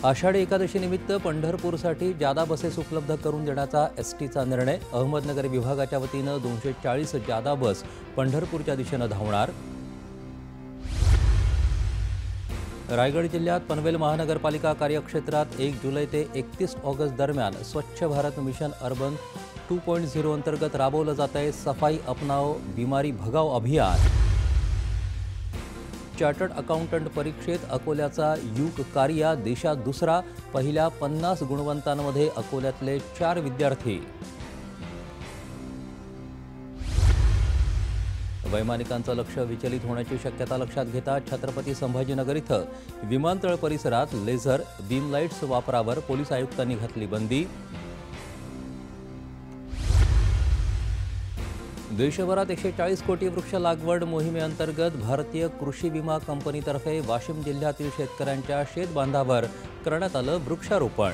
आषाढी एकादशीनिमित्त पंढरपूरसाठी जादा बसेस उपलब्ध करून देण्याचा एसटीचा निर्णय। अहमदनगर विभागाच्या वतीनं 240 जादा बस पंढरपूरच्या दिशेनं धावणार। रायगड जिल्ह्यात पनवेल महानगरपालिका कार्यक्षेत्रात 1 जुलै ते 31 ऑगस्ट दरम्यान स्वच्छ भारत मिशन अर्बन 2.0 अंतर्गत राबवलं जात आहे सफाई अपनाओ बीमारी भगाओ अभियान। चार्टर्ड अकाउंटंट परीक्षेत अकोल्याचा युग कारिया देशात दुसरा, पहिल्या 50 गुणवंतांमध्ये अकोल्यातले 4 विद्यार्थी। वैमानिकांचं लक्ष विचलित होण्याची शक्यता लक्षात घेता छत्रपती संभाजीनगर इथं विमानतळ परिसरात लेझर बीम लाईट्स वापरावर पोलीस आयुक्तांनी घातली बंदी। देशभरात 140 कोटी वृक्ष लागवड मोहिमेअंतर्गत भारतीय कृषी विमा कंपनीतर्फे वाशिम जिल्ह्यातील शेतकऱ्यांच्या शेतबांधावर करण्यात आलं वृक्षारोपण।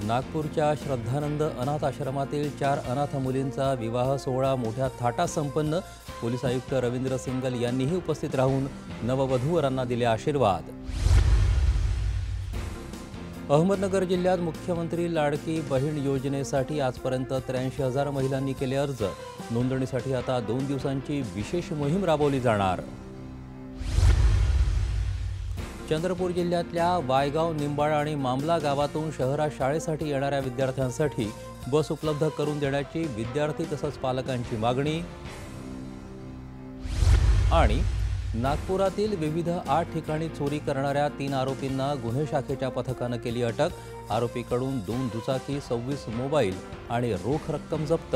नागपूरच्या श्रद्धानंद अनाथ आश्रमातील 4 अनाथ मुलींचा विवाह सोहळा मोठ्या थाटात संपन्न। पोलीस आयुक्त रवींद्र सिंगल यांनीही उपस्थित राहून नववधूवरांना दिले आशीर्वाद। अहमदनगर जिल्ह्यात मुख्यमंत्री लाडकी बहीण योजनेसाठी आजपर्यंत 83,000 महिलांनी केले अर्ज। नोंदणीसाठी आता 2 दिवसांची विशेष मोहीम राबवली जाणार। चंद्रपूर जिल्ह्यातल्या वायगाव, निंबाळ आणि मामला गावातून शहरात शाळेसाठी येणाऱ्या विद्यार्थ्यांसाठी बस उपलब्ध करून देण्याची विद्यार्थी तसंच पालकांची मागणी। आणि नागपुरातील विविध 8 ठिकाणी चोरी करणाऱ्या 3 आरोपींना गुन्हे शाखेच्या पथकानं केली अटक। आरोपीकडून 2 दुचाकी, 26 मोबाईल आणि रोख रक्कम जप्त।